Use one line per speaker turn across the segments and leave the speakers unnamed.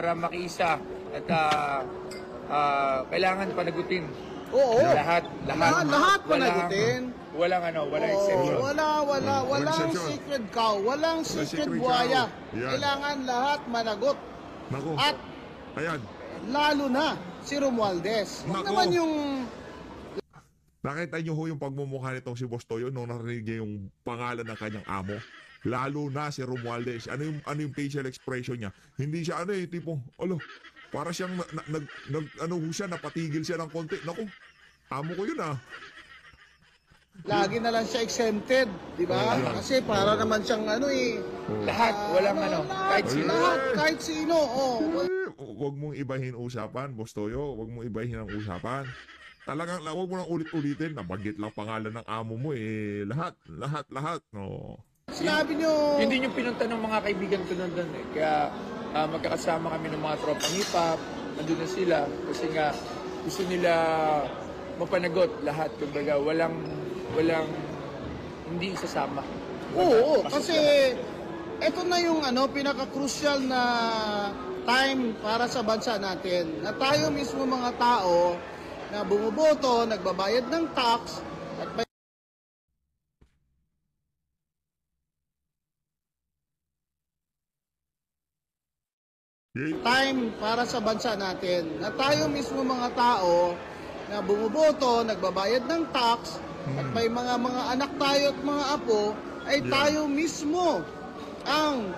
para makiisa at kailangan panagutin.
Oo.
Lahat
panagutin.
Walang exception.
Walang secret cow, walang secret buhaya. Kailangan lahat managot.
Nako.
At
Ayan.
lalo na si Romualdez. Huwag naman yung...
Nakita niyo ho yung pagmumukha nitong si Boss Toyo nung narinig niya yung pangalan ng kanyang amo. Lalo na si Romualdez. Ano yung facial expression niya? Hindi siya tipo, para siyang napatigil siya ng konti. Naku, amo ko yun
Lagi na lang siya exempted, di ba? Kasi para naman siyang
Lahat, walang kahit sino.
Kahit sino,
Huwag mong ibahin usapan, Boss Toyo. Huwag mong ibahin ang usapan. Talagang, huwag mo nang ulit-ulitin. Nabanggit lang pangalan ng amo mo lahat. No.
Sinabi nyo...
Hindi nyo pinunta ng mga kaibigan ko nandun Kaya magkakasama kami ng mga tropang hip-hop. Nandun na sila. Kasi nga, gusto nila mapanagot lahat. Kumbaga, walang hindi isasama.
Oo, kasi ito na yung pinaka-crucial na time para sa bansa natin. Na tayo mismo mga tao na bumuboto, nagbabayad ng tax, at may time para sa bansa natin. Na tayo mismo mga tao na bumuboto, nagbabayad ng tax, at may mga anak tayo at mga apo, ay tayo mismo ang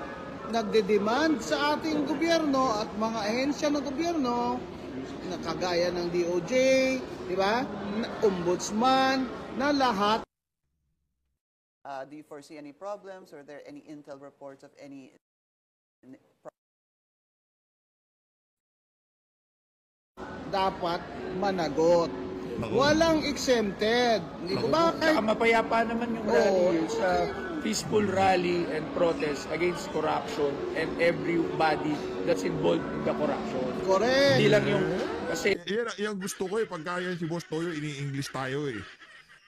nagde-demand sa ating gobyerno at mga ahensya ng gobyerno na kagaya ng DOJ, di ba? Ombudsman, na lahat.
Do you foresee any problems? Or are there any intel reports of any
dapat managot. Walang exempted. Hindi ko ba
Saka mapayapa naman yung rally sa peaceful rally and protest against corruption and everybody that's involved in the corruption.
correct.
Hindi lang yung kasi
Yan gusto ko pagka yan si Boss Toyo, ini-English tayo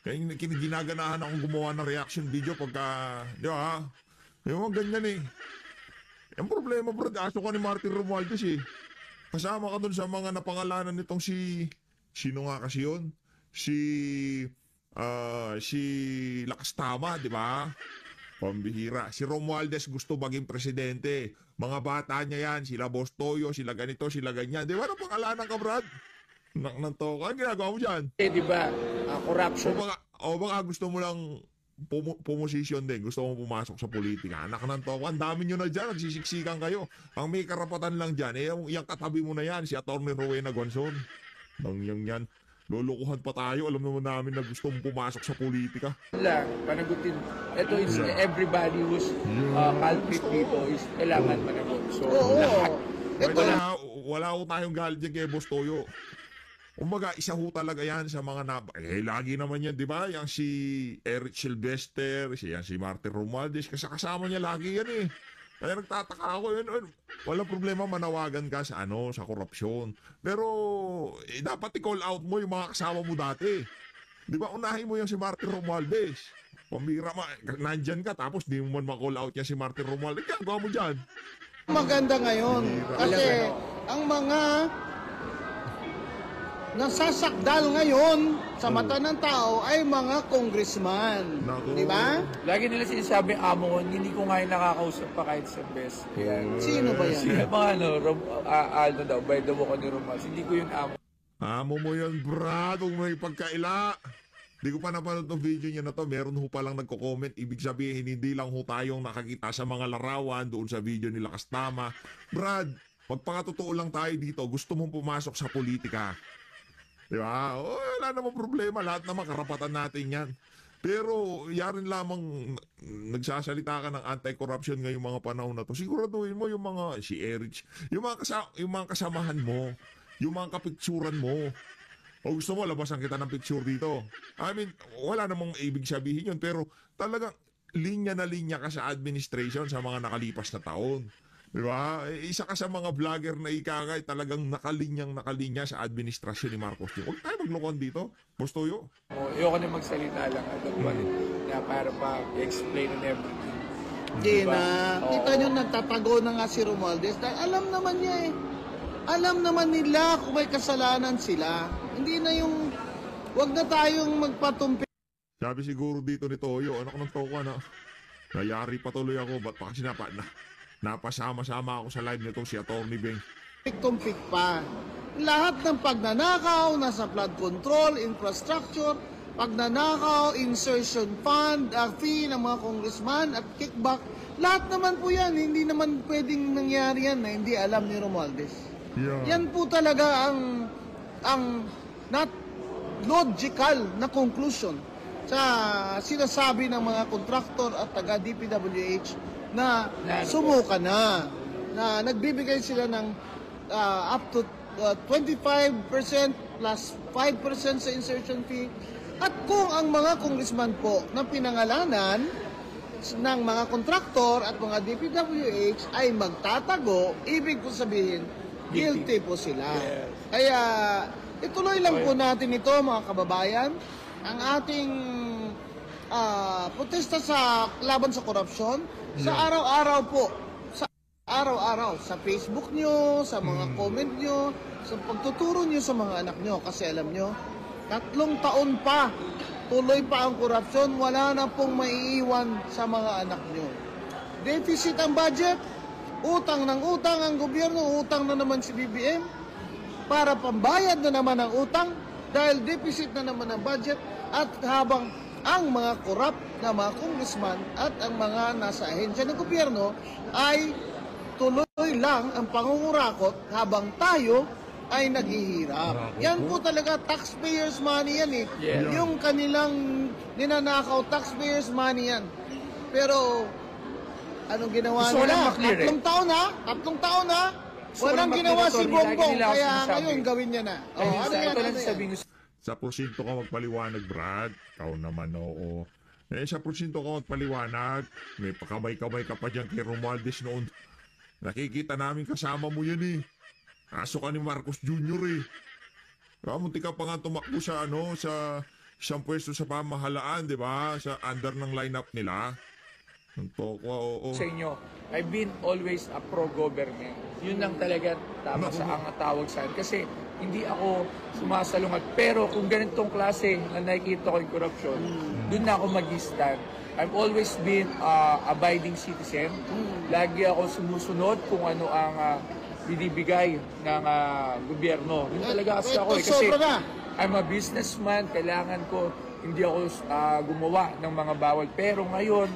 Kaya ginaganahan akong gumawa ng reaction video pagka, di ba? Yung mga ganyan Yung problema bro, aso ka ni Martin Romualdez Kasama ka dun sa mga napangalanan nitong sino nga kasi yun? Si Lakastama, di ba? Pambihira. Si Romualdez gusto maging presidente. Mga bata niya yan, sila Boss Toyo, sila ganito, sila ganyan. Di ba na pangalanan ka, Brad? Nang toka, ginagawa mo dyan?
di ba, corruption.
O baka gusto mo lang pumosisyon din, gusto mo pumasok sa politika. Anak ng toko, ang dami nyo na dyan, nagsisiksikan kayo. Ang may karapatan lang dyan, yung katabi mo na yan, si Atty. Rowena Gonzon. Yan. Lulukuhan pa tayo, alam naman namin na gusto mong pumasok sa politika.
Lang, panagutin. Ito is everybody who's culprit dito is kailangan managot. So, lahat.
Wala ko tayong galit dyan kay Boss Toyo. Umaga, isa ho talaga yan sa mga lagi naman yan, di ba? Yang si Eric Sylvester, si Martin Romualdez, kasi kasama niya lagi yan Kaya nagtataka ako, walang problema manawagan ka sa korupsyon. Pero, dapat i-call out mo yung mga kasama mo dati. Di ba, unahin mo yung si Martin Romualdez. Pambira nandyan ka, tapos di mo man ma-call out yan si Martin Romualdez. Kaya, gawa mo dyan.
Maganda ngayon. Kasi, ang mga nasasakdal ngayon sa mata ng tao ay mga congressman. Di ba?
Lagi nila sinasabi, amo ko, hindi ko ngayon nakakausap pa kahit sa best.
Sino ba yan?
Sino ba Aldo daw, by the walk ni Romas. Hindi ko yun amo.
Amo mo yun, Brad. Huwag mo ipagkaila. Di ko pa napanood ng video niya na to. Meron ho palang nagko-comment. Ibig sabihin, hindi lang ho tayong nakakita sa mga larawan doon sa video nila Kastama. Brad, magpakatotoo lang tayo dito. Gusto mong pumasok sa politika. Di ba? Wala namang problema. Lahat naman karapatan natin yan. Pero yarin lamang nagsasalita ka ng anti-corruption ngayong mga panahon na to. Siguraduhin mo yung mga si Erich, yung mga kasamahan mo, yung mga kapicturan mo. O gusto mo labasan kita ng picture dito. I mean, wala namang ibig sabihin yun. Pero talagang linya na linya ka sa administration sa mga nakalipas na taon. Di ba? Isa ka sa mga vlogger na ikakay talagang nakalinya sa administrasyon ni Marcos. Huwag tayo maglokohan dito, Boss Toyo.
Ayoko na magsalita lang. I don't want it na para pa explain and everything.
Di
Diba?
na.
Oo.
Kita nyo, nagtatago na nga si Romualdez. Dahil alam naman niya eh. Alam naman nila kung may kasalanan sila. Hindi na yung, wag na tayong magpatumpi.
Sabi siguro dito ni Toyo, anak ng toko, ano? Nayari patuloy ako, ba't pa kasi napasama-sama ako sa live nito si Atty. Beng.
Tumpik pa. Lahat ng pagnanakaw, nasa flood control, infrastructure, pagnanakaw, insertion fund, fee ng mga congressman at kickback, lahat naman po yan. Hindi naman pwedeng nangyari yan na hindi alam ni Romualdez.
Yeah.
Yan po talaga ang not logical na conclusion sa sinasabi ng mga kontraktor at taga DPWH na sumuka na nagbibigay sila ng up to 25% plus 5% sa insertion fee. At kung ang mga congressman po na pinangalanan ng mga kontraktor at mga DPWH ay magtatago, ibig po sabihin, guilty po sila.
Yes.
Kaya ituloy lang po natin ito, mga kababayan, ang ating protesta sa laban sa korupsyon sa araw-araw po. Araw-araw sa Facebook nyo, sa mga comment nyo, sa pagtuturo nyo sa mga anak nyo. Kasi alam nyo, 3 taon pa, tuloy pa ang korupsyon, wala na pong maiiwan sa mga anak nyo. Deficit ang budget, utang ng utang ang gobyerno, utang na naman si BBM, para pambayad na naman ang utang, dahil deficit na naman ang budget, at habang ang mga korap na mga congressman at ang mga nasa ahensya ng gobyerno ay tuloy lang ang pangungurakot habang tayo ay naghihirap. Yan po talaga, taxpayers money yan eh.
Yeah.
Yung kanilang ninanakaw, taxpayers money yan. Pero, anong ginawa
Gusto ko lang
nila?
maklear eh.
3 taon ha? 3 taon ha?
Gusto ko
Walang
lang
ginawa
maklear,
si
Tony.
Bongbong,
Lagi nila ako
kaya
sinasabi.
ngayon gawin niya na.
Ay,
Oh, ano yan?
ito lang
Ano yan?
sasabihin ko
Sa porsyento ka magpaliwanag, Brad. Ikaw naman, oo. Sa porsyento ka magpaliwanag. May pakamay-kamay ka pa dyan kay Romualdez noon. Nakikita namin kasama mo yan eh. Aso ka ni Marcos Jr. eh. Munti ka pa nga tumakbo sa sa isang pwesto sa pamahalaan, di ba? Sa under ng lineup nila. Ang toko, oo.
sa inyo, I've been always a pro-government. Yun lang talaga tama sa ang tawag sa akin. Kasi hindi ako sumasalungat. Pero kung ganitong klase na nakikita ko yung corruption, dun na ako mag-stand. I've always been abiding citizen. Lagi ako sumusunod kung ano ang binibigay ng gobyerno. Yun talaga kasi ako eh. Kasi
Sobra na.
I'm a businessman, kailangan ko, hindi ako gumawa ng mga bawal. Pero ngayon,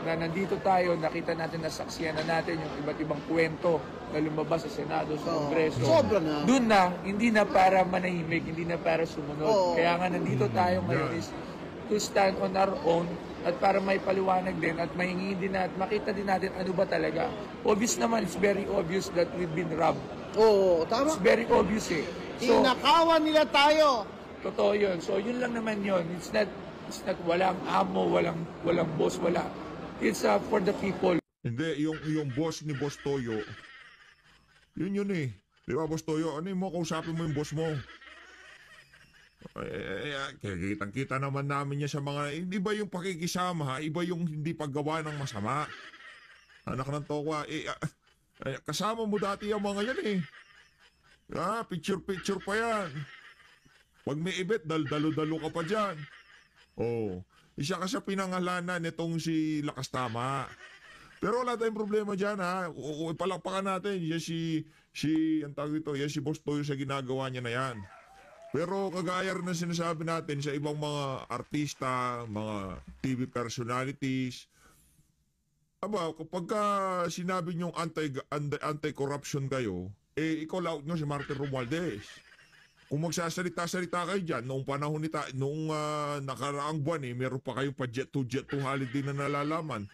na nandito tayo, nakita natin, nasaksiyan na natin yung iba't ibang kwento na lumabas sa Senado, sa Kongreso.
Sobra na.
Doon na, hindi na para manahimik, hindi na para sumunod.
Oo.
Kaya nga nandito tayo ngayon is to stand on our own at para may paliwanag din at mahingi din at makita din natin ano ba talaga. Obvious naman, it's very obvious that we've been robbed.
Oo, tama.
It's very obvious eh. So,
Inakawan nila tayo.
totoo yun. So, yun lang naman yun. It's not walang amo, walang boss, wala. It's for the people.
Hindi, yung boss ni Boss Toyo, yun eh. Di ba, Boss Toyo? Ano yung mo, kausapin mo yung boss mo? Kitang-kita naman namin niya sa mga, hindi ba yung pakikisama, ha? Iba yung hindi paggawa ng masama. Anak ng tokwa, kasama mo dati yung mga yan eh. Picture-picture pa yan. Pag may ibet, dalo-dalo ka pa dyan. Oh, isa ka sa pinangalanan nitong si Lakas Tama. Pero wala tayong problema dyan, ha. Palakpakan natin. Yan ang tawag ito, yan si Boss Toyo sa ginagawa niya na yan. Pero kagaya rin na sinasabi natin sa ibang mga artista, mga TV personalities, kapag sinabi niyong anti-corruption kayo, ikaw laut nyo si Martin Romualdez. Kung magsasalita-salita kayo dyan, noong panahon noong nakaraang buwan meron pa kayong pa jet to holiday na nalalaman.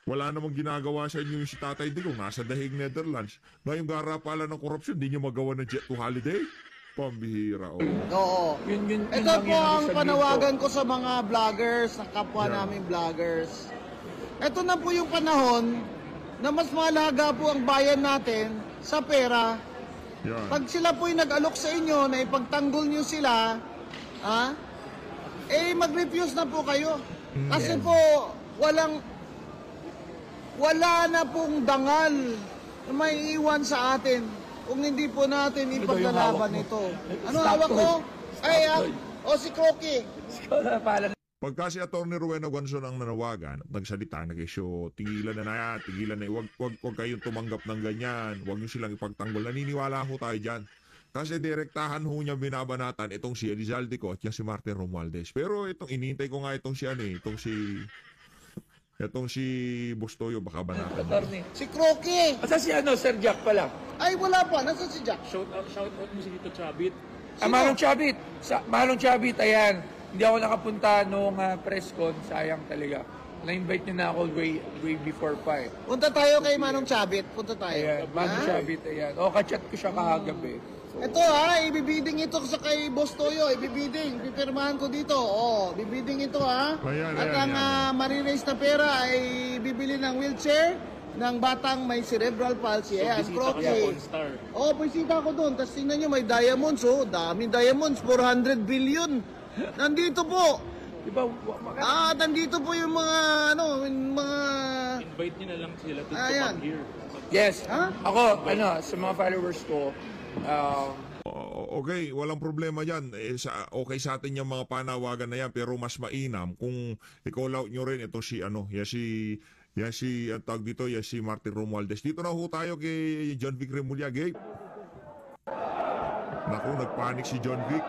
Wala namang ginagawa sa inyo yung si Tatay Digong, nasa Dahig, Netherlands. Ngayong garapalan ng korupsyon, di nyo magawa ng jet to holiday? Pambihira,
Oo.
Yun
Ito
lang
po
yun
ang
sabihin
panawagan
ko.
ko sa mga vloggers, sa kapwa namin vloggers. Ito na po yung panahon na mas mahalaga po ang bayan natin sa pera.
Yan.
Pag sila po'y nag-alok sa inyo na ipagtanggol nyo sila, mag-refuse na po kayo. Kasi po, wala na pong dangal na may iwan sa atin kung hindi po natin ipaglalaban ito. Ano hawak ko? Ay, si Crocky.
Pagka si Atty. Rowena Guanzon ang nanawagan at nagsalita, nag-isyo, tigilan na, wag kayong tumanggap ng ganyan, wag nyo silang ipagtanggol. Naniniwala ho tayo dyan. Kasi direktahan ho niya binabanatan itong si Elizalde ko at yung si Martin Romualdez. Pero itong inintay ko nga itong si Bustoyo, baka banatan.
Attorney.
Si Crocky.
Asa si Sir Jack pala?
Ay, wala pa. Nasa si Jack?
Shout out mo si Tito Chabit.
Manong Chabit. Manong Chabit, ayan. Hindi ako nakapunta nung press con. Sayang talaga. Na-invite niyo na ako way before pa eh.
Punta tayo kay Manong Chabit. Punta tayo.
Ayan, Manong Chabit, ayan. Kachat ko siya kahagabi. So,
Ito ibibiding ito sa kay Boss Toyo, ibibiding, pipirmahan ko dito. Bibiding ito
Ayan,
At
ayan,
ang mariraise na pera ay bibili ng wheelchair ng batang may cerebral palsy. Ayan,
Bisita ka sa
Crocky.
All-Star.
Bisita ko doon. Tapos tingnan nyo, may diamonds, daming diamonds, 400 billion. Nandito po.
di ba,
Nandito po yung mga, mga...
Invite niyo na lang sila to
Ayan.
come here.
yes.
Ha?
Ako, sa mga followers ko,
Okay, walang problema dyan. Okay sa atin yung mga panawagan na yan, pero mas mainam kung i-call out nyo rin ito si ang tawag dito, si Martin Romualdez. Dito na ho tayo kay John Vic Remulla, Gabe. Naku, nagpanik si John Vic.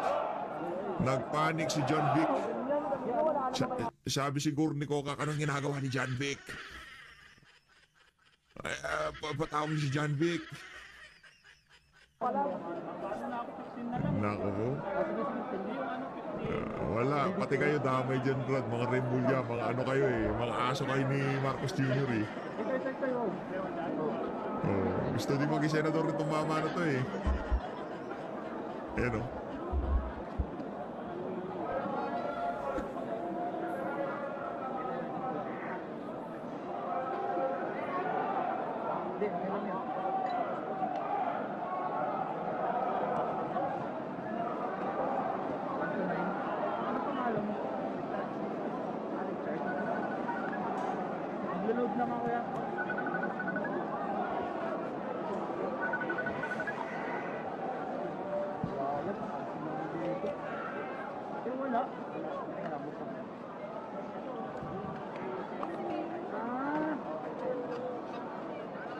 Sabi siguro ni Coca, anong ginagawa ni John Vic? Patawag si John Vic. Nako po. Wala, pati kayo damay dyan, Brad. Mga Remulla, mga ano kayo mga aso kayo ni Marcos Jr. Gusto din maging senador itong mama na to Ayan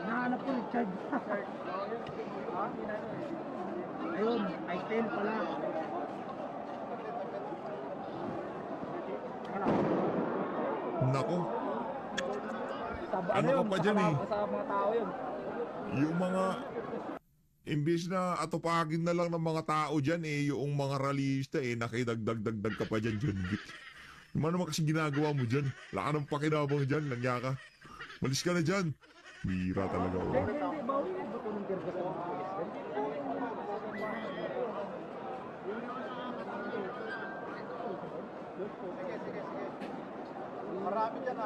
Nahanap ko yung charge. Ayun, I-10 pala.
Nako. Ano ka pa dyan
Sa mga tao yun.
Yung mga imbis na atupagin na lang ng mga tao dyan yung mga rallyista nakidagdag ka pa dyan, John Vic. Ano naman kasi ginagawa mo dyan? Wala ka nang pakinabang dyan, nangya ka. Malis ka na dyan. Bira talaga.
Hindi, bawal yung bato ng kirga sa mga
Marami dyan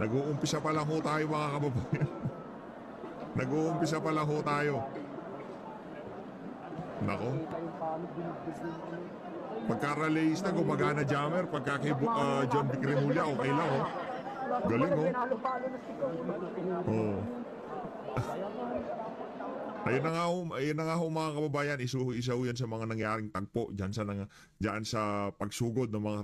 Nag-uumpisa pa lang ho tayo, mga kababayan. Nag-uumpisa pa lang ho tayo. Nako. Pagka-rallyista, gumagana jammer. Pagka kay John Vic Remulla, okay lang Galing Ayun na nga ho mga kababayan, isa ho yan sa mga nangyaring tagpo dyan sa pagsugod ng mga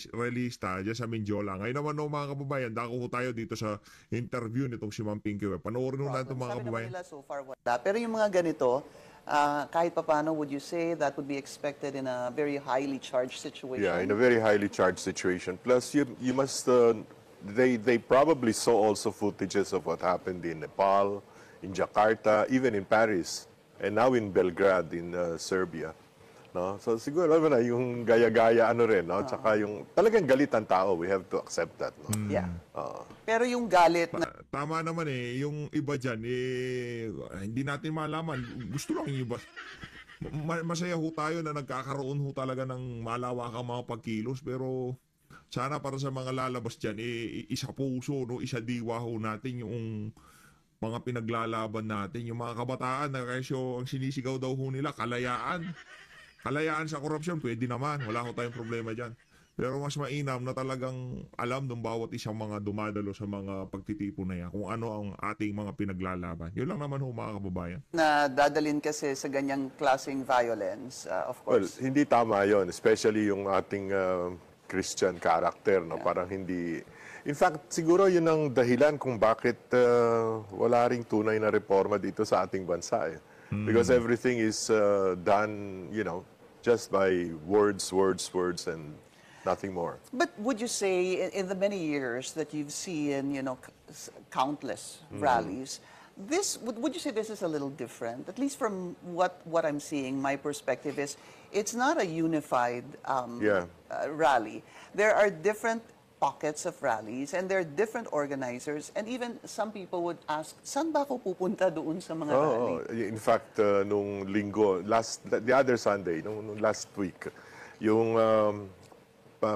rallyista dyan sa Mindiola. Ngayon naman mga kababayan, dako ho tayo dito sa interview nitong si Ma'am Pinky Web. Panoorin ho natin mga kababayan.
Sabi naman nila, so far wala. Pero yung mga ganito, kahit papano, would you say that would be expected in a very highly charged situation?
Yeah, in a very highly charged situation. Plus, you must, they probably saw also footages of what happened in Nepal, in Jakarta, even in Paris, and now in Belgrade, in Serbia. No? So siguro na yung gaya-gaya rin, no? Tsaka yung talagang galit ang tao, we have to accept that. No?
Yeah. Pero yung galit na
Tama naman yung iba dyan, hindi natin malaman. Gusto lang yung iba. Masaya ho tayo na nagkakaroon ho talaga ng malawakang mga pagkilos, pero sana para sa mga lalabas dyan, isa puso, no? Isa diwa ho natin yung mga pinaglalaban natin. Yung mga kabataan na kesyo ang sinisigaw daw ho nila, kalayaan. Kalayaan sa korupsyon, pwede naman. Wala ho tayong problema dyan. Pero mas mainam na talagang alam ng bawat isang mga dumadalo sa mga pagtitipon na yan kung ano ang ating mga pinaglalaban. Yun lang naman ho mga kababayan.
Na dadalin kasi sa ganyang klaseng violence, of
Well,
course.
hindi tama yon, especially yung ating Christian character, no? Parang hindi... In fact, siguro yun ang dahilan kung bakit wala ring tunay na reforma dito sa ating bansa. Eh. Because everything is done, just by words, and nothing more.
But would you say, in the many years that you've seen, countless rallies, would you say this is a little different? At least from what I'm seeing, my perspective is, it's not a unified rally. There are different pockets of rallies, and there are different organizers, and even some people would ask, saan ba ako pupunta doon sa mga rally?
In fact, nung linggo, the other Sunday, nung last week, yung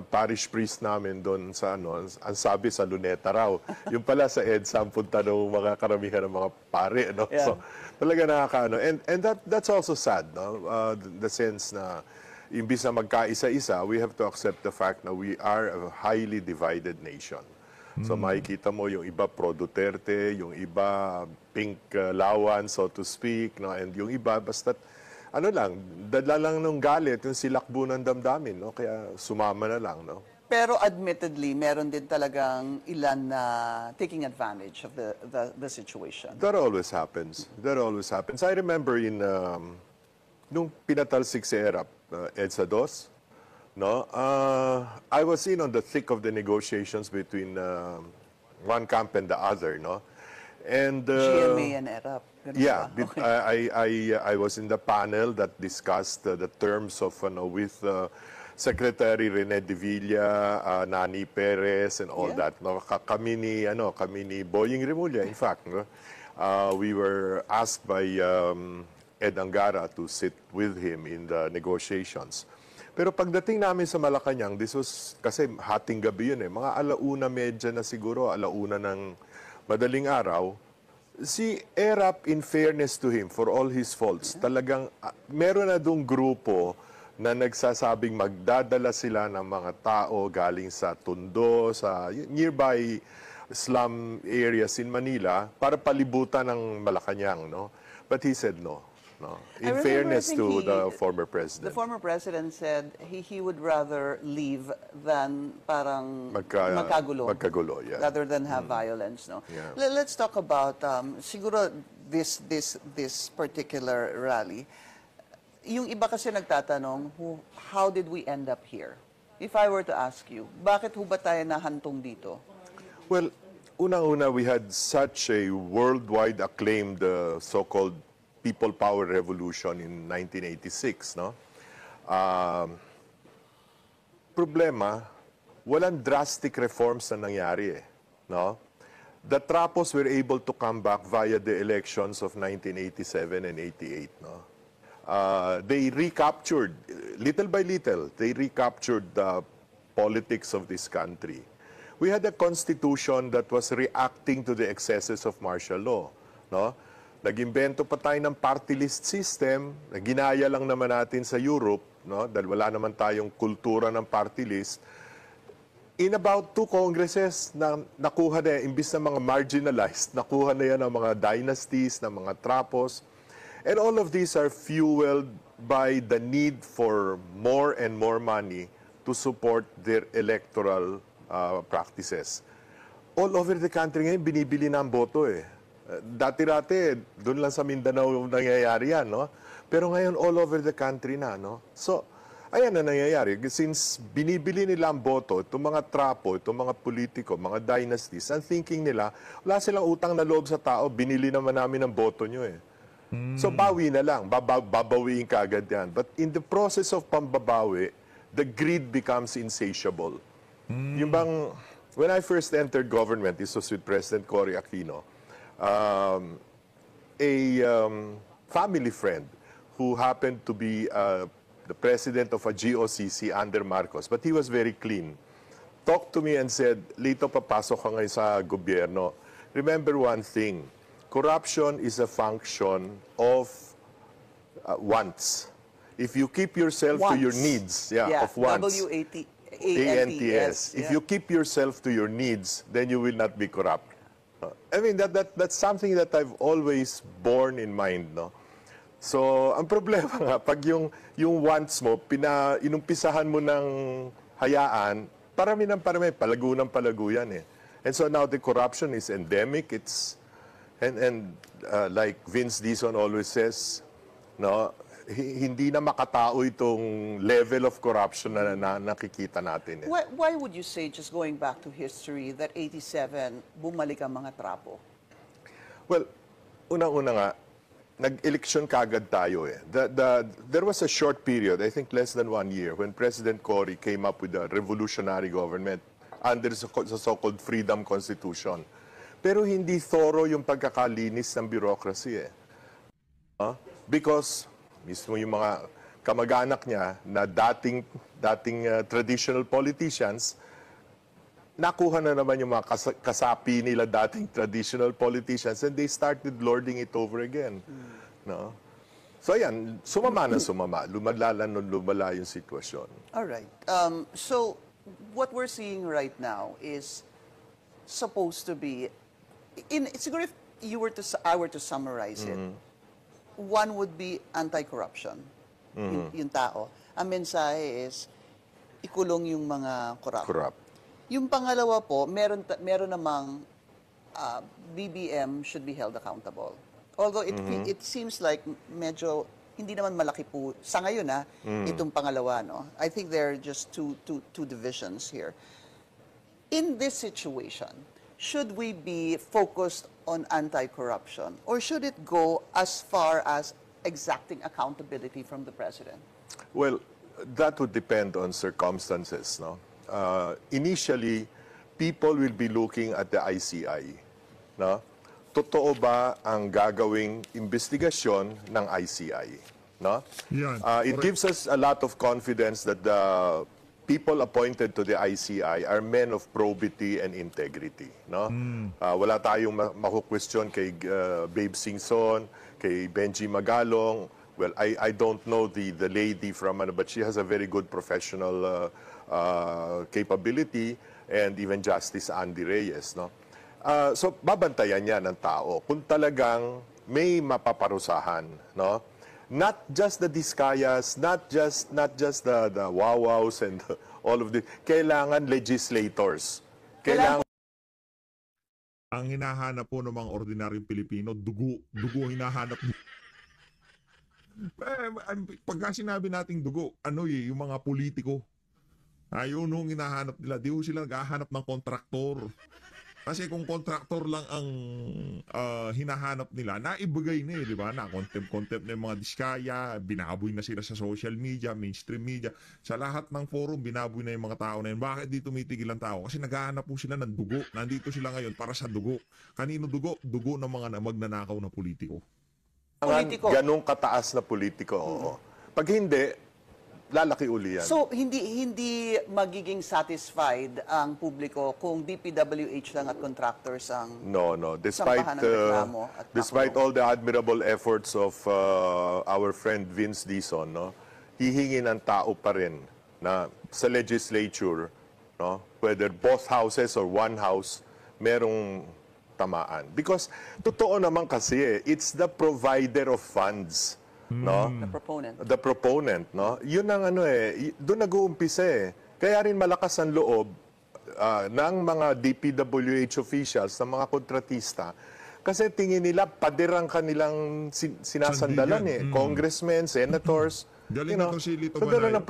parish priest namin doon sa ang sabi sa Luneta raw. Yung pala sa EDSA, punta ng mga karamihan ng mga pare, no?
Yeah.
So, talaga nakakaano. And that's also sad, no? The sense na imbis na magkaisa-isa, we have to accept the fact na we are a highly divided nation. So makikita mo yung iba pro Duterte, yung iba pink lawan, so to speak, no? And yung iba basta dala lang ng galit, yung silakbo ng damdamin, no? Kaya sumama na lang, no?
Pero admittedly, meron din talagang ilan na taking advantage of the situation.
That always happens. I remember nung pinatalsik si ERAP, EDSA 2, no? I was in on the thick of the negotiations between one camp and the other, no? And
GMA and ERAP. ganun
yeah,
ba? Okay.
I was in the panel that discussed the terms of with Secretary Rene de Villa, Nani Perez, and all
Yeah.
that. No, kami ni Boying Remulla, in fact, no? We were asked by Ed Angara to sit with him in the negotiations. Pero pagdating namin sa Malacanang, this was, kasi hating gabi yun mga 1:30 na siguro, 1:00 ng madaling araw, si ERAP, in fairness to him, for all his faults, talagang meron na doong grupo na nagsasabing magdadala sila ng mga tao galing sa Tondo, sa nearby slum areas in Manila para palibutan ng Malacanang, no? But he said no. No.
I
In
remember,
fairness
I think
to the former president.
The former president said he would rather leave than parang magkagulo.
Magkagulo, yeah.
Rather than have violence, no?
Yeah.
Let's talk about siguro this particular rally. Yung iba kasi nagtatanong, how did we end up here? If I were to ask you, bakit ho ba tayo nahantong dito?
Well, unang-una, we had such a worldwide acclaimed so-called People Power Revolution in 1986, no? Problema, walang drastic reforms na nangyari, no? The Trapos were able to come back via the elections of 1987 and 88, no? They recaptured, little by little, they recaptured the politics of this country. We had a constitution that was reacting to the excesses of martial law, no? Nag-imbento pa tayo ng party list system, na ginaya lang naman natin sa Europe, no? Dahil wala naman tayong kultura ng party list. In about 2 congresses, nakuha na yan, imbis na mga marginalized, nakuha na yan ng mga dynasties, ng mga trapos. And all of these are fueled by the need for more and more money to support their electoral practices. All over the country ngayon, binibili na ang boto eh. Dati-dati, doon lang sa Mindanao nangyayari yan, no? Pero ngayon, all over the country na, no? So, ayan na nangyayari. Since binibili nila ang boto, itong mga trapo, itong mga politiko, mga dynasties, ang thinking nila, wala silang utang na loob sa tao, binili naman namin ang boto nyo eh. So, bawi na lang. Babawiin ka agad yan. But in the process of pambabawi, the greed becomes insatiable. Yung bang, when I first entered government, this was with President Cory Aquino, family friend who happened to be the president of a GOCC under Marcos, but he was very clean, talked to me and said, Lito, papasok ka ngayon sa gobyerno. Remember one thing, corruption is a function of wants. If you keep yourself to your
Wants.
needs, of wants.
WANTS.
If you keep yourself to your needs, then you will not be corrupt. I mean, that's something that I've always borne in mind, no? So, ang problema nga, pag yung wants mo, inumpisahan mo ng hayaan, parami palago ng palago yan eh. And so now the corruption is endemic. Like Vince Dizon always says, no, hindi na makatao itong level of corruption na nakikita natin. Eh.
Why would you say, just going back to history, that 87, bumalik ang mga trapo?
Well, unang-una nga, nag-eleksyon kagad tayo eh. There was a short period, I think less than 1 year, when President Cory came up with a revolutionary government under the so-called Freedom Constitution. Pero hindi thorough yung pagkakalinis ng bureaucracy eh. Because mismo yung mga kamag-anak niya na dating traditional politicians, nakuha na naman yung mga kasapi nila dating traditional politicians and they started lording it over again. No? So ayan, sumama na sumama. Lumala yung sitwasyon.
All right. So what we're seeing right now is supposed to be, siguro if I were to summarize it, one would be anti-corruption, yung tao. Ang mensahe is, ikulong yung mga corrupt. Yung pangalawa po, meron namang BBM should be held accountable. Although it seems like medyo hindi naman malaki po sa ngayon itong pangalawa, no. I think there are just two divisions here. In this situation, should we be focused on anti-corruption or should it go as far as exacting accountability from the president?
Well, that would depend on circumstances, no. Initially, people will be looking at the ICI. No? Totoo ba ang gagawing investigasyon ng ICI? No?
Yan,
It gives us a lot of confidence that the people appointed to the ICI are men of probity and integrity. No? Wala tayong makukwestiyon kay Babe Singson, kay Benji Magalong. Well, I don't know the lady from, but she has a very good professional capability, and even Justice Andy Reyes, no? So babantayan niya ng tao kung talagang may mapaparusahan, no? Not just the Diskayas, not just the Wawaws and all of the, kailangan legislators. Kailangan
ang hinahanap po ng mga ordinaryong Pilipino, dugo hinahanap. Pagka sinabi nating dugo, yung mga politiko, ayun nung hinahanap nila, di ho sila naghahanap ng kontraktor. Kasi kung kontraktor lang ang hinahanap nila, naibigay na di ba? Na contempt na yung mga Diskaya, binaboy na sila sa social media, mainstream media, sa lahat ng forum, binaboy na yung mga tao na yun. Bakit di tumitigil ang tao? Kasi naghahanap po sila ng dugo. Nandito sila ngayon para sa dugo. Kanino dugo? Dugo ng mga magnanakaw na politiko.
Ganong kataas na politiko, oo. Pag hindi, lalaki uli yan.
So, hindi magiging satisfied ang publiko kung DPWH lang at contractors ang
No.
sampahan ng reklamo at
Despite
pakulong.
all the admirable efforts of our friend Vince Dizon, no, hihingi ng tao pa rin na sa legislature, no, whether both houses or one house, merong tamaan. Because totoo naman kasi it's the provider of funds. No? The proponent, no? Yun ang doon nag-uumpisa eh. Kaya rin malakas ang loob ng mga DPWH officials, ng mga kontratista. Kasi tingin nila, paderang kanilang sinasandalan eh. Congressmen, senators.
Galing ito si Lito
So, ganun ang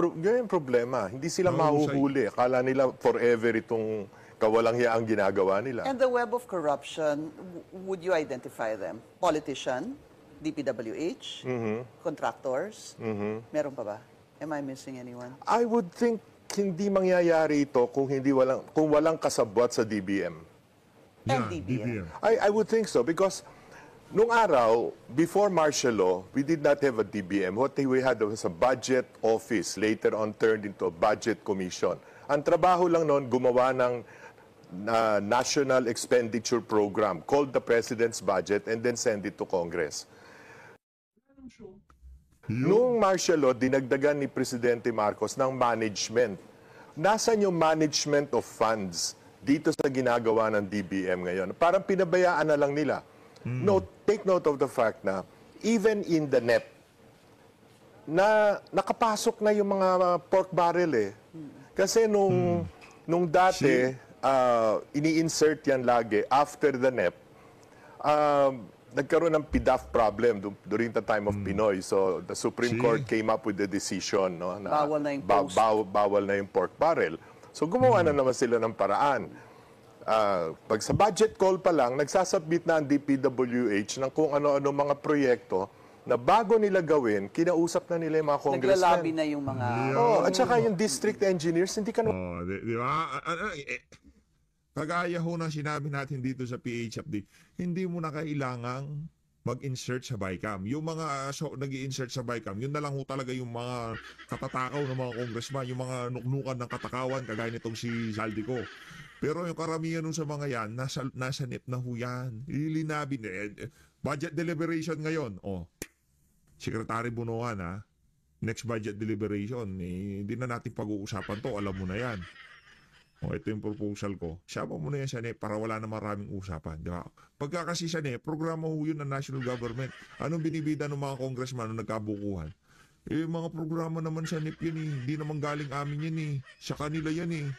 problema. Hindi sila mahuhuli. Akala nila forever itong kawalang-hiyaang ginagawa nila.
And the web of corruption, would you identify them? Politician, DPWH, contractors, meron pa ba? Am I missing anyone?
I would think hindi mangyayari ito kung walang kasabwat sa DBM.
And DBM.
I would think so because nung araw, before martial law, we did not have a DBM. What we had was a budget office, later on turned into a budget commission. Ang trabaho lang noon, gumawa ng national expenditure program called the President's Budget and then send it to Congress. Noong martial law, dinagdagan ni Presidente Marcos ng management. Nasaan yung management of funds dito sa ginagawa ng DBM ngayon? Parang pinabayaan na lang nila. Take note of the fact na even in the NEP, na nakapasok na yung mga pork barrel eh. Kasi nung dati, ini-insert yan lagi after the NEP, nagkaroon ng PDAF problem during the time of Pinoy. So the Supreme Court came up with the decision, no, na
Bawal na yung post.
bawal na yung pork barrel. So gumawa na naman sila ng paraan. Pag sa budget call pa lang, nagsasubmit na ang DPWH ng kung ano-ano mga proyekto na bago nila gawin, kinausap na nila yung mga congressmen.
Naglalabi na yung mga...
At saka yung district engineers, hindi ka na...
Di ba? Kagaya ho ng sinabi natin dito sa PH Update, hindi mo na kailangang mag-insert sa BICAM. Yung mga nag-i-insert sa BICAM, yun na lang ho talaga yung mga katatakaw ng mga congressman, yung mga nuknukan ng katakawan, kagaya nitong si Zaldico. Pero yung karamihan nun sa mga yan, nasa NEP na ho yan. Ilinabin. Budget deliberation ngayon. Secretary Bunoan, next budget deliberation, hindi na natin pag-uusapan to, alam mo na yan. Ito yung proposal ko. Sama mo na yan sa NEP para wala na maraming usapan. Di ba? Pagka kasi sa NEP, programa ho yun ng national government. Anong binibida ng mga congressman nung nagkabukuhan? Mga programa naman sa NEP yun Hindi naman galing amin yan Sa kanila yan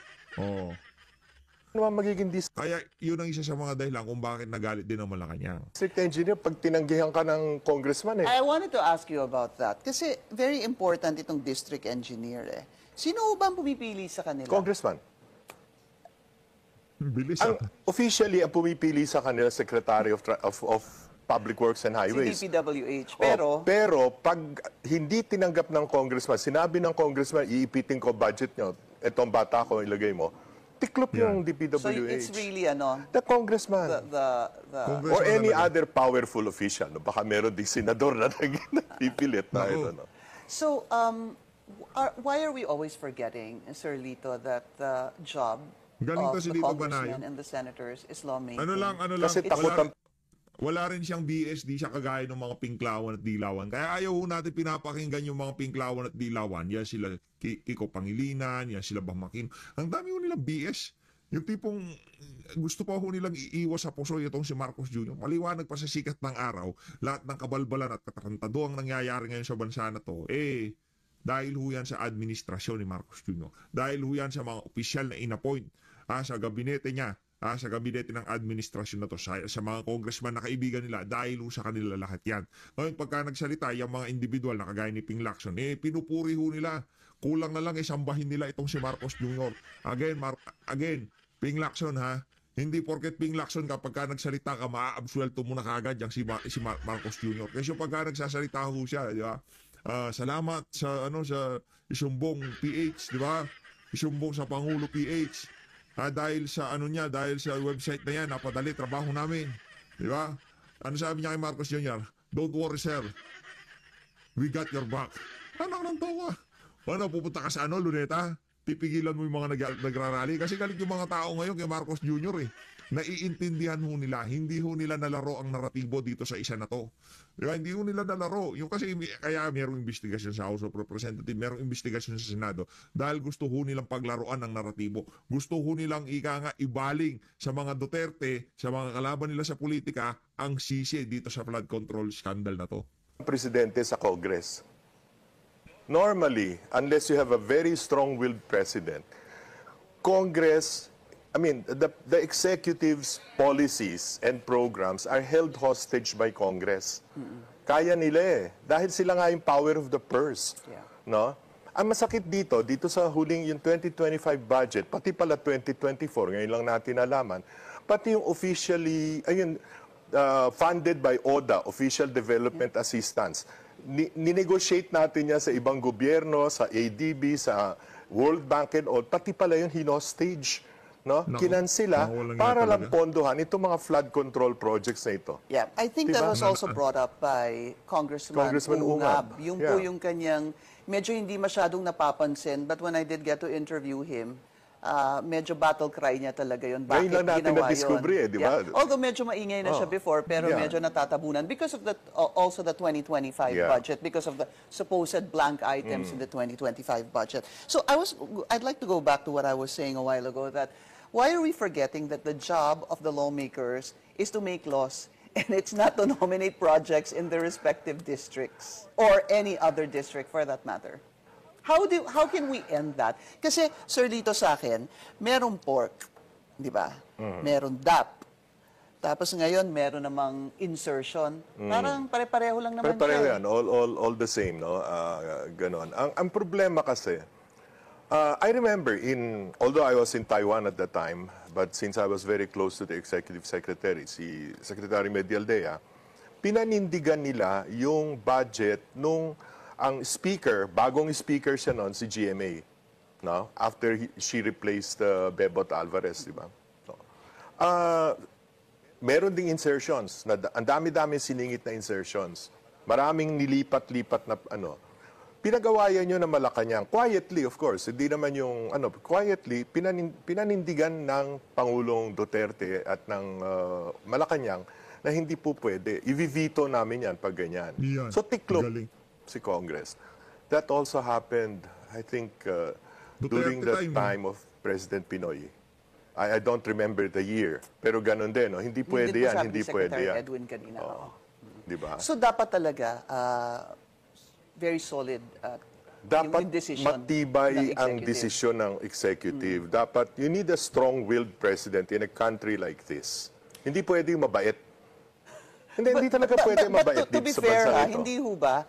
naman magiging
Kaya yun ang isa sa mga dahilan kung bakit nagalit din ang Malacanang.
district engineer pag tinanggihan ka ng congressman
I wanted to ask you about that. Kasi very important itong district engineer Sino ba ang pumipili sa kanila?
Congressman.
Bilis
Officially, ang pumipili sa kanila Secretary of Public Works and Highways.
Si DPWH.
Pero pag hindi tinanggap ng congressman, sinabi ng congressman, iipitin ko budget nyo, etong bata ko, ilagay mo, tiklop yung DPWH.
So it's really
the congressman. Or any other powerful official. No? Baka meron di senador na napipilit na ito. No?
So, why are we always forgetting, Sir Lito, that the job
Galing
of
to si
the
Lito
congressmen
Banayo.
and the senators is lawmaking?
Ano lang.
Kasi takot
Wala rin siyang BS, di siya kagaya ng mga pinklawan at dilawan. Kaya ayaw natin pinapakinggan yung mga pinklawan at dilawan. Yan sila Kiko Pangilinan, yan sila Bamakin. Ang dami ho nilang BS. Yung tipong gusto pa ho nilang iiwas sa puso itong si Marcos Jr. Maliwanag pa sa sikat ng araw, lahat ng kabalbalan at katarantado ang nangyayari ngayon sa bansa na to. Dahil ho yan sa administrasyon ni Marcos Jr. Dahil ho yan sa mga opisyal na inappoint sa gabinete niya, sa gabinete ng administrasyon na to, sa mga congressman na kaibigan nila, dahil ho sa kanila lahat yan. Ngayon, pagka nagsalita, yung mga individual na kagaya ni Ping Lacson, pinupuri ho nila. Kulang na lang sambahin nila itong si Marcos Jr. Again, Ping Lacson hindi porket Ping Lacson kapag ka nagsalita ka, maa-absuelto mo na kagad yung si Marcos Jr. Kasi pagka nagsasalita ho siya, di ba? Salamat sa sa isumbong PH, di ba? Isumbong sa Pangulo PH. Dahil sa dahil sa website na yan, napadali trabaho namin. Di ba? Ano sabi niya kay Marcos Jr.? Don't worry, sir. We got your back. Anak ng tawa. Pupunta ka sa Luneta? Pipigilan mo yung mga nagrarally? Kasi galit yung mga tao ngayon kay Marcos Jr. Naiintindihan ho nila, hindi ho nila nalaro ang naratibo dito sa isa na to. Diba? Hindi ho nila nalaro. Yung kasi kaya merong investigasyon sa House of Representatives, merong investigasyon sa Senado dahil gusto ho nilang paglaruan ng naratibo. Gusto ho nilang ibaling sa mga Duterte, sa mga kalaban nila sa politika, ang sisi dito sa flood control scandal na to.
Presidente sa Congress. Normally, unless you have a very strong-willed president, Congress, the executive's policies and programs are held hostage by Congress. Kaya nila dahil sila nga yung power of the purse. No? Ang masakit dito sa huling yung 2025 budget, pati pala 2024, ngayon lang natin nalaman, pati yung officially, funded by ODA, Official Development Assistance, ninegotiate natin yan sa ibang gobyerno, sa ADB, sa World Bank and all, pati pala yun hinostage. No? Kinansila para lang pondohan itong mga flood control projects na ito.
Yeah, I think that was also brought up by Congressman Ungab. Yung po yung kanyang, medyo hindi masyadong napapansin, but when I did get to interview him, medyo battle cry niya talaga yun.
Ngayon
Bakit
lang natin
ginawa
na-discover
yun?
di ba?
Although medyo maingay na siya before, pero
Yeah.
medyo natatabunan because of also the 2025
Yeah.
budget, because of the supposed blank items in the 2025 budget. So I'd like to go back to what I was saying a while ago, that why are we forgetting that the job of the lawmakers is to make laws, and it's not to nominate projects in the respective districts or any other district for that matter? How can we end that? Kasi, Sir Lito, sa akin, merong pork, di ba? Meron DAP. Tapos ngayon, meron namang insertion. Parang pare-pareho lang naman
Pareho
siya.
yan, all the same, no? Ganon. Ang problema kasi, I remember although I was in Taiwan at the time, but since I was very close to the executive secretary, si Secretary Medialdea, pinanindigan nila yung budget nung ang speaker, bagong speaker siya noon, si GMA, no? After she replaced Bebot Alvarez, di ba? So, meron ding insertions, ang dami-dami siningit na insertions. Maraming nilipat-lipat na pinagawa yan yun ng Malacanang. Quietly, of course. Hindi naman yung, quietly, pinanindigan ng Pangulong Duterte at ng Malacanang na hindi po pwede. I-veto namin yan pag ganyan.
Yan.
So, tiklop
Galing.
si Congress. That also happened, I think, during the
Duterte
time of President Pinoy. I don't remember the year. Pero ganun din, no? Hindi pwede
Hindi po
yan,
sabi
hindi
ni
pwede
Secretary
yan.
Edwin kanina. Oo.
Di ba?
So dapat talaga very solid
Dapat
yung decision
matibay
ng
ang
executive.
desisyon ng executive. Dapat, you need a strong-willed president in a country like this. Hindi pwede yung mabait. Hindi talaga pwede mabait
to
dito
be
sa
fair,
bansa ito.
hindi ho ba,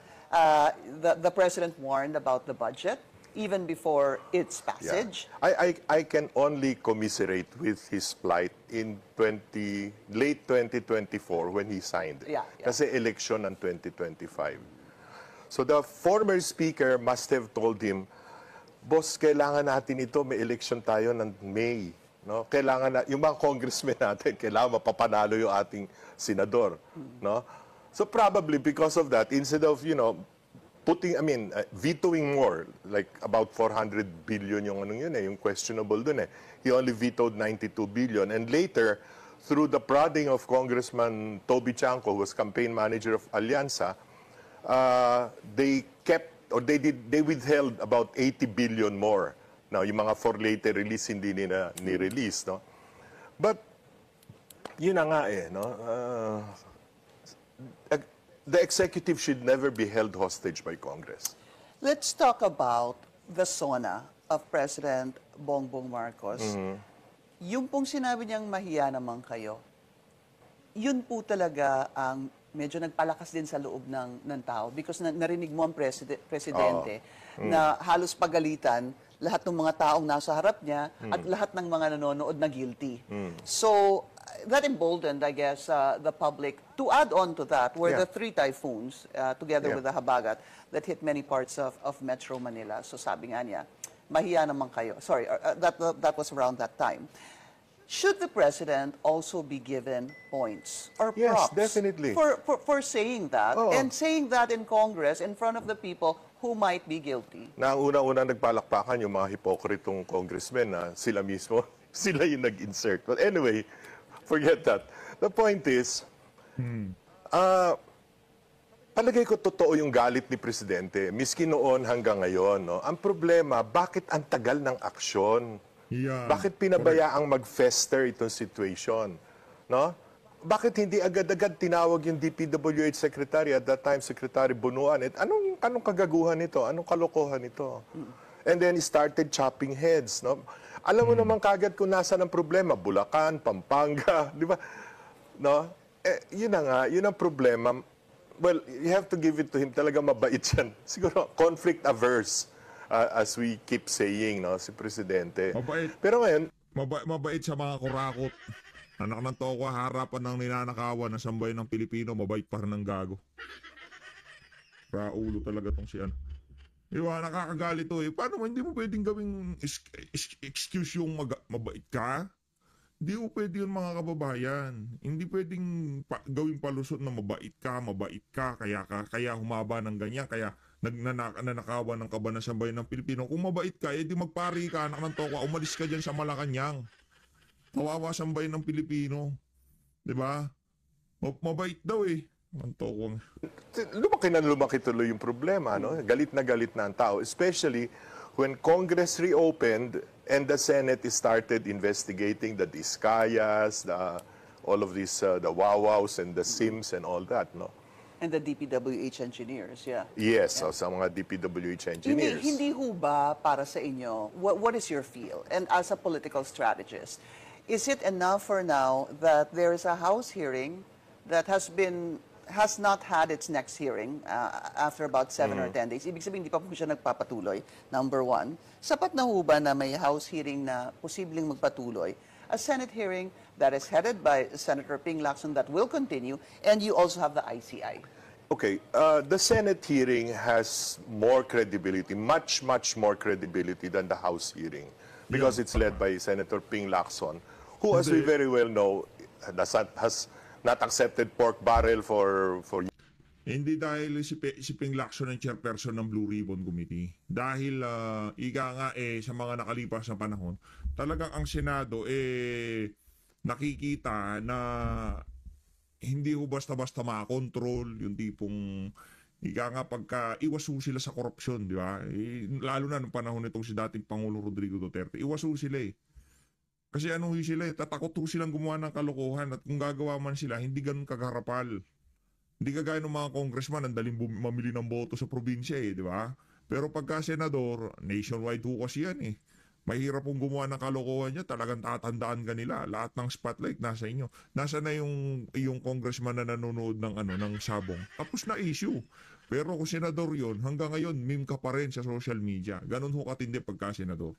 the President warned about the budget even before its
Yeah.
passage?
I can only commiserate with his plight in late 2024 when he signed.
Yeah.
Kasi election ng 2025. So the former speaker must have told him, boss, kailangan natin ito, may election tayo ng May. No? Kailangan yung mga congressmen natin, kailangan mapapanalo yung ating senador. No? So probably because of that, instead of, vetoing more, like about 400 billion yung yung questionable dun eh. He only vetoed 92 billion. And later, through the prodding of Congressman Toby Chanco, who was campaign manager of Alianza, they withheld about 80 billion more. Now, yung mga for later release, hindi nila ni-release, no? But, yun na nga no? The executive should never be held hostage by Congress.
Let's talk about the SONA of President Bongbong Marcos. Yung pong sinabi niyang mahiya naman kayo, yun po talaga ang medyo nagpalakas din sa loob ng tao because narinig mo ang presidente na halos pagalitan lahat ng mga taong nasa harap niya at lahat ng mga nanonood na guilty. So, that emboldened, I guess, the public. To add on to that were
Yeah.
the 3 typhoons together
Yeah.
with the Habagat that hit many parts of Metro Manila. So sabi nga niya, mahiya naman kayo. Sorry, that was around that time. Should the president also be given points or
Yes,
props
definitely.
for saying that
Oo.
and saying that in Congress in front of the people who might be guilty?
Na ang una-una nagpalakpakan yung mga hipokritong congressmen na sila mismo, sila yung nag-insert. But anyway, forget that. The point is, palagay ko totoo yung galit ni Presidente, miski noon hanggang ngayon. No? Ang problema, bakit ang tagal ng aksyon?
Yan.
Bakit pinabayaang mag-fester itong situation? No? Bakit hindi agad-agad tinawag yung DPWH Secretary at that time, Secretary Bunuan? At anong kagaguhan nito? Anong kalokohan nito? And then he started chopping heads. No? Alam mo naman kagad kung nasa ng problema. Bulacan, Pampanga, di ba? No? Yun na nga, yun ang problema. Well, you have to give it to him. Talaga mabait yan. Siguro, conflict averse. As we keep saying, no, si Presidente.
Mabait.
Pero ngayon,
Mabait sa mga kurakot. Anak ng toko, harapan ng ninanakawan ng sambayan ng Pilipino, mabait pa rin ng gago. Raulo talaga tong si ano. Diba, nakakagalit to eh. Paano mo, hindi mo pwedeng gawing excuse yung mabait ka? Hindi mo pwede yun mga kababayan. Hindi pwedeng gawing palusot na mabait ka, kaya humaba ng ganyan, kaya nanakawan ng kaban ng sambayan ng Pilipino. Kung mabait ka, edi magpari ka, anak ng tokwa, umalis ka dyan sa Malacanang. Kawawa sambayan ng Pilipino. Diba? Mabait daw eh. Ang tokwang.
Lumaki na lumaki tuloy yung problema, no? Galit na ang tao, especially when Congress reopened and the Senate started investigating the Discayas, all of these, the Wawaws and the Sims and all that, no?
And the DPWH engineers, yeah.
Yes, so sa mga DPWH engineers.
Hindi ho ba para sa inyo, what is your feel? And as a political strategist, is it enough for now that there is a House hearing that has not had its next hearing after about 7 or 10 days? Ibig sabihin, hindi pa po siya nagpapatuloy, number one. Sapat na ho ba na may House hearing na posibleng magpatuloy? A Senate hearing that is headed by Senator Ping Lacson that will continue, and you also have the ICI.
Okay, the Senate hearing has more credibility, much more credibility than the House hearing because it's led by Senator Ping Lacson, who, as we very well know, has not accepted pork barrel for
Hindi dahil si Ping Lacson ang chairperson ng Blue Ribbon Committee. Dahil ika nga sa mga nakalipas na panahon, talagang ang Senado nakikita na hindi ho basta-basta makontrol yung tipong ika nga pagka iwas ho sila sa korupsyon, di ba? Lalo na nung panahon nitong si dating Pangulo Rodrigo Duterte, iwas ho sila eh. Kasi ano ho sila tatakot ho silang gumawa ng kalokohan at kung gagawa man sila, hindi ganun kagarapal. Hindi kagaya ng mga congressman ang daling mamili ng boto sa probinsya di ba? Pero pagka senador, nationwide ho kasi yan eh. Mahirap pong gumawa ng kalokohan niya, talagang tatandaan ka nila. Lahat ng spotlight nasa inyo. Nasa na yung congressman na nanonood ng sabong. Tapos na issue. Pero kung senador yon, hanggang ngayon, meme ka pa rin sa social media. Ganun ho katindi pagka senador.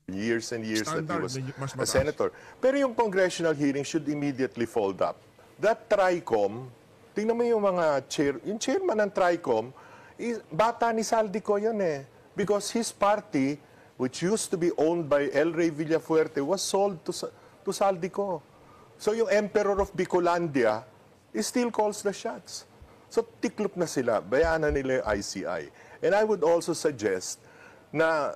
years and years
Standard,
that he was
mas
a
mataas.
senator. Pero yung congressional hearing should immediately fold up. That TRICOM, tingnan mo yung mga yung chairman ng TRICOM, bata ni Saldico yun eh. Because his party, which used to be owned by El Rey Villafuerte, was sold to Saldico. So yung Emperor of Bicolandia, he still calls the shots. So tiklop na sila, bayaan na nila yung ICI. And I would also suggest na